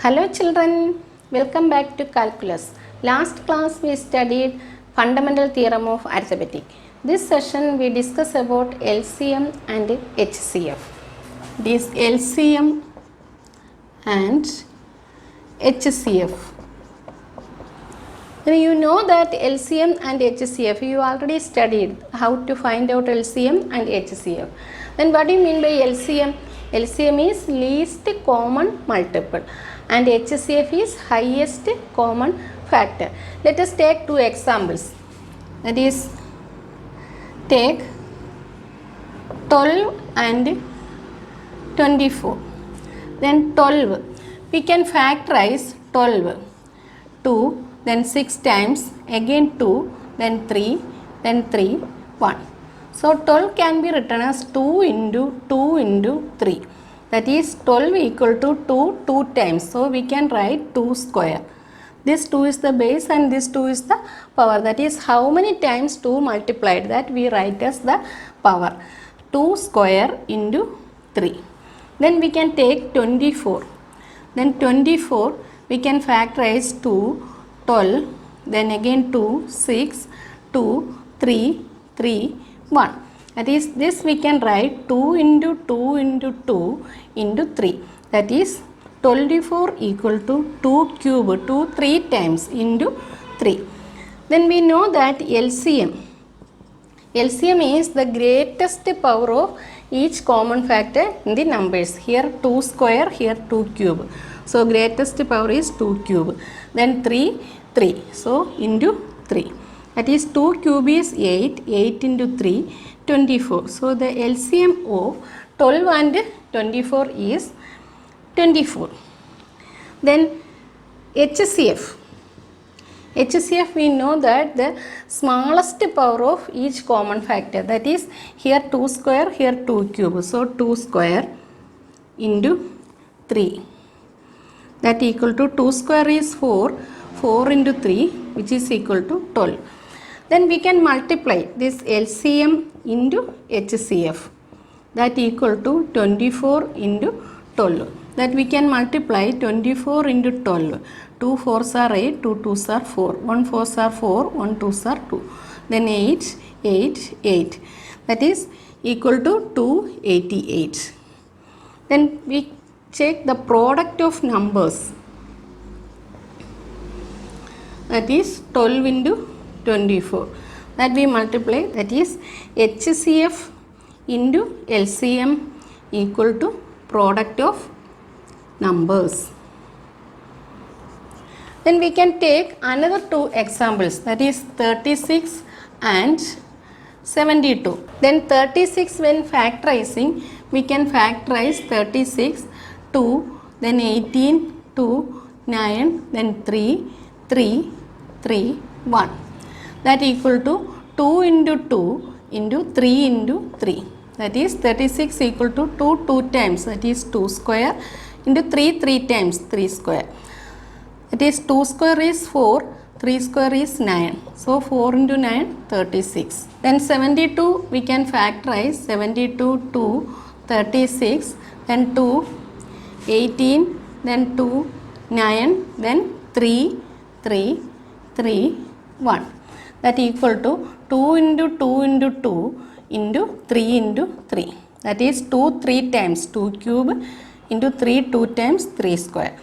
Hello children, welcome back to calculus. Last class we studied fundamental theorem of arithmetic. This session we discuss about LCM and HCF. This LCM and HCF. Now you know that LCM and HCF, you already studied how to find out LCM and HCF. Then what do you mean by LCM? LCM is least common multiple and HCF is highest common factor. Let us take two examples. That is, take 12 and 24. Then 12, we can factorize 12. 2, then 6 times, again 2, then 3, then 3, 1. So 12 can be written as 2 into 2 into 3. That is 12 equal to 2 times. So we can write 2 square. This 2 is the base and this 2 is the power. That is how many times 2 multiplied, that we write as the power. 2 square into 3. Then we can take 24. Then 24 we can factorize 2, 12, then again 2, 6, 2, 3, 3, 1. That is, this we can write 2 into 2 into 2 into 3. That is 24 equal to 2 cube, 2 3 times into 3. Then we know that LCM is the greatest power of each common factor in the numbers. Here 2 square, here 2 cube. So greatest power is 2 cube. Then 3, 3. So into 3. That is 2 cube is 8, 8 into 3, 24. So the LCM of 12 and 24 is 24. Then HCF we know that the smallest power of each common factor, that is here 2 square, here 2 cube. So 2 square into 3. That equal to 2 square is 4, 4 into 3 which is equal to 12. Then we can multiply this LCM into HCF, that equal to 24 into 12. That we can multiply 24 into 12. 2 4s are 8, 2 2s are 4, 1 4s are 4, 1 2s are 2. Then 8, 8, 8. That is equal to 288. Then we check the product of numbers. That is 12 into 24. That we multiply, that is HCF into LCM equal to product of numbers. Then we can take another two examples, that is 36 and 72. Then 36 when factorizing, we can factorize 36, 2, then 18, 2, 9, then 3, 3, 3, 1. That equal to 2 into 2 into 3 into 3. That is 36 equal to 2 times, that is 2 square into 3 times, 3 square. That is 2 square is 4, 3 square is 9. So 4 into 9, 36. Then 72 we can factorize, 72, 2, 36, then 2, 18, then 2, 9, then 3, 3, 3, 1. That equal to 2 into 2 into 2 into 3 into 3. That is 2 3 times, 2 cube into 3 2 times, 3 square.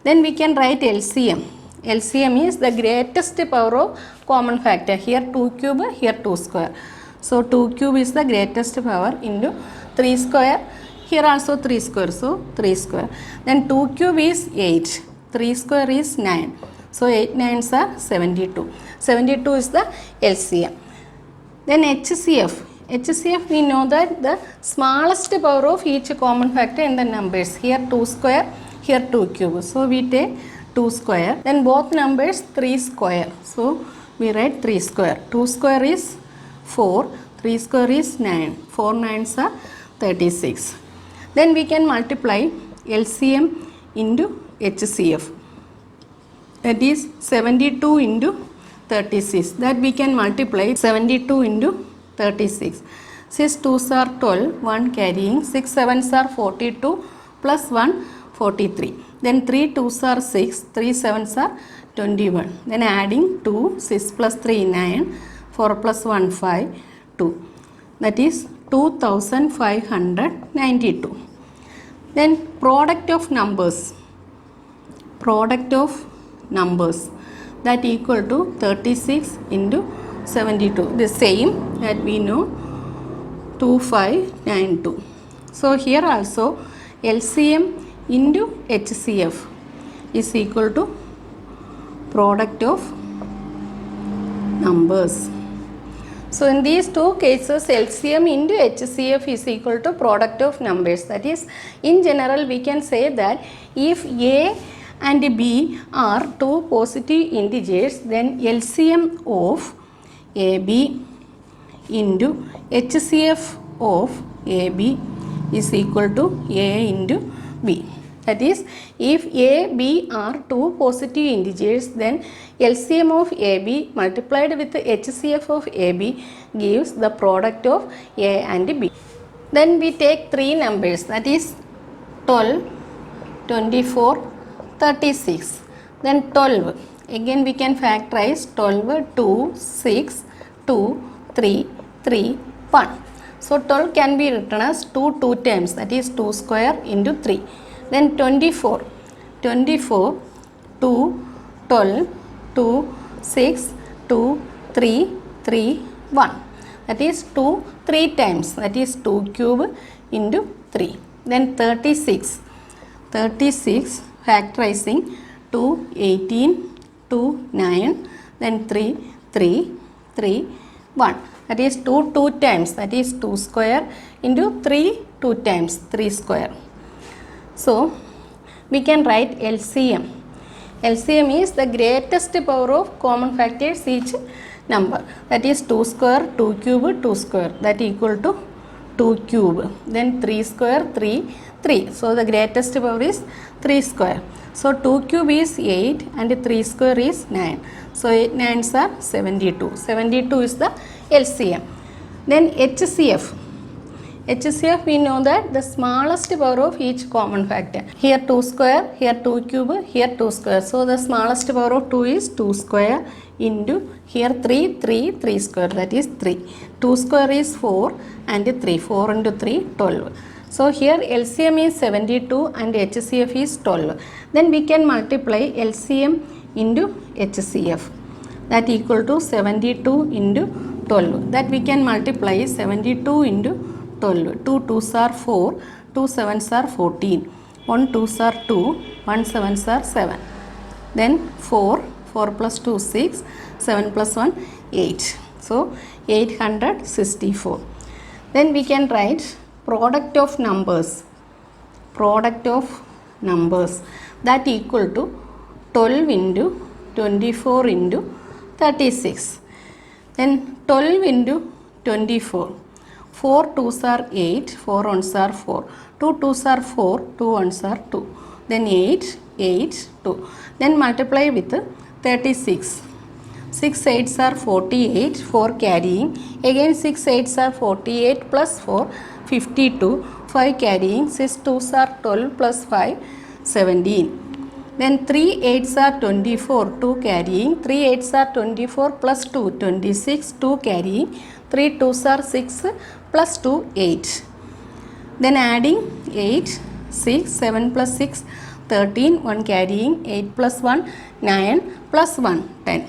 Then we can write LCM. LCM is the greatest power of common factor. Here 2 cube, here 2 square. So 2 cube is the greatest power into 3 square. Here also 3 square. So 3 square. Then 2 cube is 8. 3 square is 9. So 8 9s are 72. 72 is the LCM. Then HCF. HCF we know that the smallest power of each common factor in the numbers. Here 2 square, here 2 cube. So we take 2 square. Then both numbers 3 square. So we write 3 square. 2 square is 4, 3 square is 9. 4 9s are 36. Then we can multiply LCM into HCF. That is 72 into 36. That we can multiply 72 into 36. 6 2s are 12, 1 carrying, 6 7s are 42 plus 1 43. Then 3 2s are 6, 3 7s are 21. Then adding 2, 6 plus 3 9, 4 plus 1 5, 2. That is 2592. Then product of numbers. Product of numbers, that equal to 36 into 72. The same that we know, 2592. So here also LCM into HCF is equal to product of numbers. So in these two cases, LCM into HCF is equal to product of numbers. That is, in general we can say that if A and B are two positive integers, then LCM of AB into HCF of AB is equal to A into B. That is, if A, B are two positive integers, then LCM of AB multiplied with HCF of AB gives the product of A and B. Then we take three numbers, that is 12, 24, 36. Then 12. Again we can factorize 12, 2, 6, 2, 3, 3, 1. So 12 can be written as 2 times, that is 2 square into 3. Then 24. 24, 2, 12, 2, 6, 2, 3, 3, 1. That is 2 3 times, that is 2 cube into 3. Then 36. 36 factorizing 2, 18, 2, 9, then 3, 3, 3, 1. That is 2 times, that is 2 square into 3 2 times, 3 square. So we can write LCM. LCM is the greatest power of common factors each number. That is 2 square, 2 cube, 2 square. That equal to 2 cube. Then 3 square, 3, 3. So the greatest power is 3 square. So 2 cube is 8 and 3 square is 9. So 8 9s are 72. 72 is the LCM. Then HCF. HCF we know that the smallest power of each common factor. Here 2 square, here 2 cube, here 2 square. So the smallest power of 2 is 2 square into here 3, 3, 3 square, that is 3. 2 square is 4 and 3. 4 into 3, 12. So here LCM is 72 and HCF is 12. Then we can multiply LCM into HCF. That equal to 72 into 12. That we can multiply 72 into 12. 2 2s are 4, 2 7s are 14, 1 2s are 2, 1 7s are 7. Then 4, 4 plus 2 6, 7 plus 1 8. So 864. Then we can write product of numbers. Product of numbers, that equal to 12 into 24 into 36. Then 12 into 24. 4 2s are 8, 4 1s are 4. 2 2s are 4, 2 1s are 2. Then 8, 8, 2. Then multiply with 36. 6 8s are 48, 4 carrying. Again 6 8s are 48 plus 4, 52. 5 carrying. 6 2s are 12 plus 5, 17. Then 3 8s are 24, 2 carrying. 3 8s are 24 plus 2, 26, 2 carrying. 3 2s are 6 plus 2, 8. Then adding 8, 6, 7 plus 6, 13, 1 carrying, 8 plus 1, 9 plus 1, 10.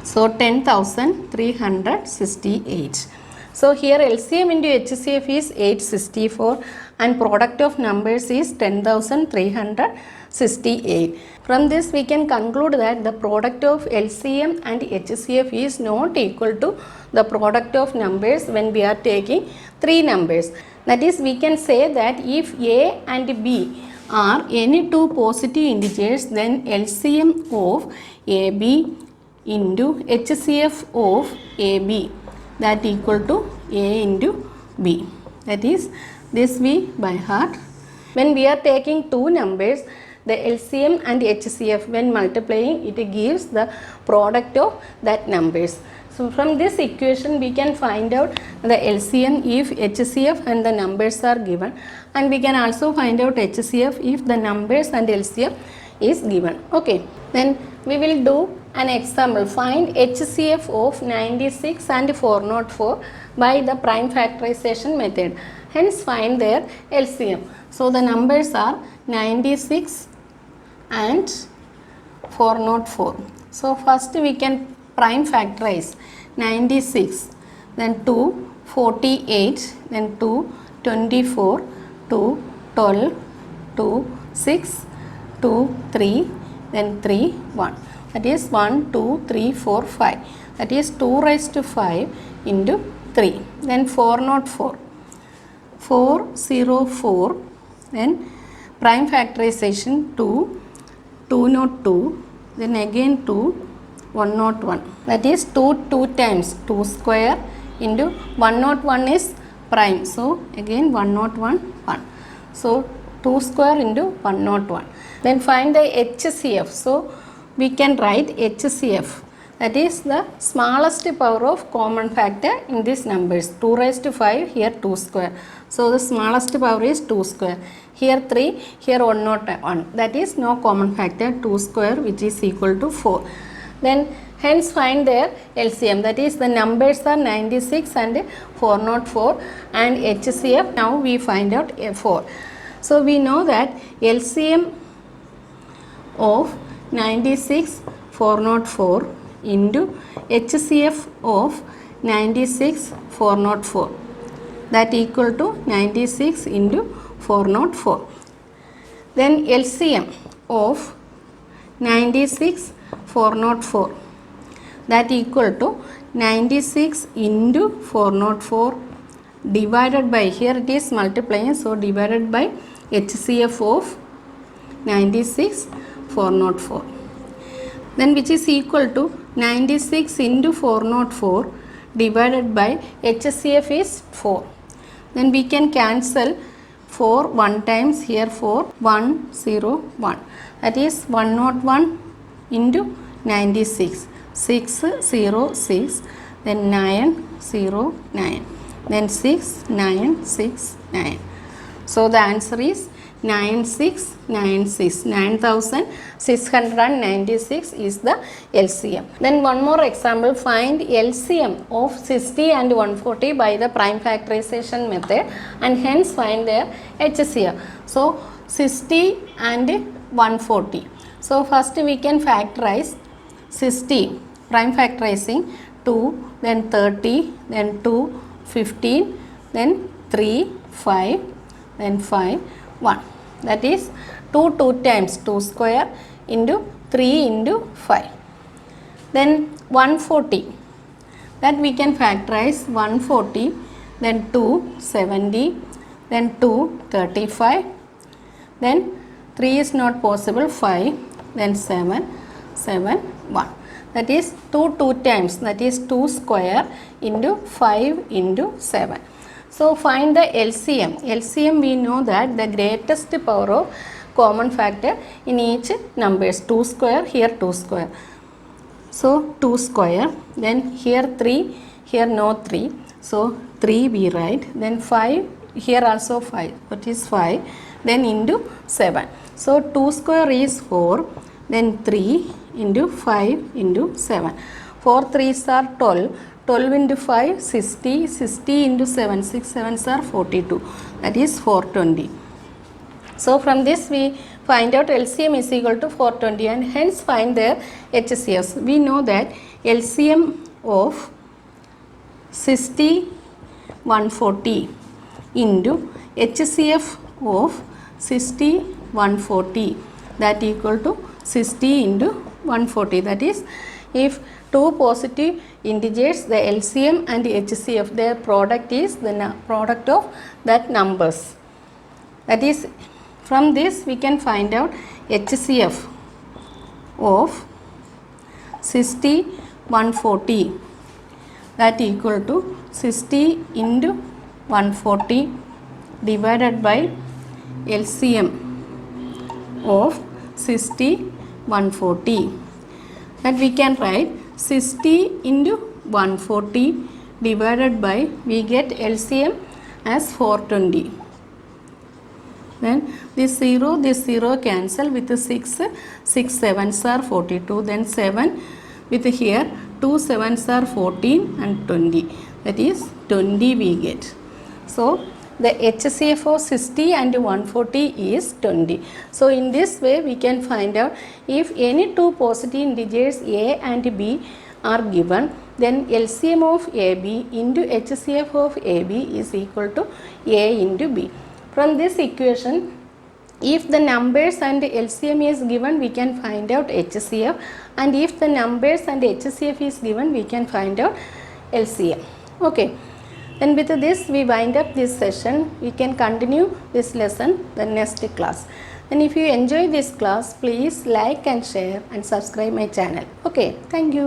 So 10,368. So here LCM into HCF is 864 and product of numbers is 10,368. From this we can conclude that the product of LCM and HCF is not equal to the product of numbers when we are taking three numbers. That is, we can say that if A and B are any two positive integers, then LCM of AB into HCF of AB, that equal to A into B. That is, this we by heart. When we are taking two numbers, the LCM and HCF when multiplying it gives the product of that numbers. So from this equation we can find out the LCM if HCF and the numbers are given, and we can also find out HCF if the numbers and LCM is given. Okay, then we will do an example. Find HCF of 96 and 404 by the prime factorization method. Hence find their LCM. So the numbers are 96 and 404. So first we can prime factorize 96, then 2 48, then 2 24, 2 12, 2 6, 2 3, then 3 1. That is 1 2 3 4 5. That is 2 raised to 5 into 3. Then 404. 404. Then prime factorization 2 202. Then again 2 101. That is 2 2 times 2 square into 101 is prime. So again 101 1. So 2 square into 101. Then find the HCF. So we can write HCF. That is the smallest power of common factor in these numbers. 2 raised to 5, here 2 square. So the smallest power is 2 square. Here 3, here 101. That is no common factor, 2 square, which is equal to 4. Then hence find their LCM. That is the numbers are 96 and 404 and HCF. Now we find out 4. So we know that LCM of 96 404 into HCF of 96 404, that equal to 96 into 404. Then LCM of 96 404, that equal to 96 into 404 divided by, here it is multiplying, so divided by HCF of 96 404, then which is equal to 96 into 404 divided by HCF is 4. Then we can cancel 4 1 times, here 4 1 0 1. That is 101 into 96, 6 0 6, then 9 0 9, then 6 9 6 9. So the answer is 9696. 9696 is the LCM. Then one more example. Find LCM of 60 and 140 by the prime factorization method, and hence find their HCF. So 60 and 140. So first we can factorize 60, prime factorizing 2, then 30, then 2 15, then 3 5, then 5 1. That is 2 2 times 2 square into 3 into 5. Then 140, that we can factorize 140, then 2 70, then 2 35, then 3 is not possible, 5, then 7 7 1. That is 2 2 times, that is 2 square into 5 into 7. So find the LCM. LCM we know that the greatest power of common factor in each numbers. 2 square, here 2 square. So 2 square, then here 3, here no 3. So 3 we write, then 5, here also 5, that is 5, then into 7. So 2 square is 4, then 3 into 5 into 7. 4 3s are 12. 12 into 5, 60, 60 into 7, 6 7s are 42, that is 420. So from this we find out LCM is equal to 420 and hence find their HCFs. We know that LCM of 60 140 into HCF of 60 140, that equal to 60 into 140. That is, if two positive integers, the LCM and HCF, their product is the product of that numbers. That is, from this we can find out HCF of 60 140, that equal to 60 into 140 divided by LCM of 60, 140. That we can write 60 into 140 divided by, we get LCM as 420. Then this 0 cancel with 6, 6 sevens are 42, then 7 with here 2 sevens are 14 and 20, that is 20 we get. So the HCF of 60 and 140 is 20. So in this way we can find out if any two positive integers A and B are given, then LCM of AB into HCF of AB is equal to A into B. From this equation, if the numbers and LCM is given, we can find out HCF, and if the numbers and HCF is given, we can find out LCM. Okay. Then with this we wind up this session. We can continue this lesson the next class. And if you enjoy this class, please like and share and subscribe my channel. Okay, thank you.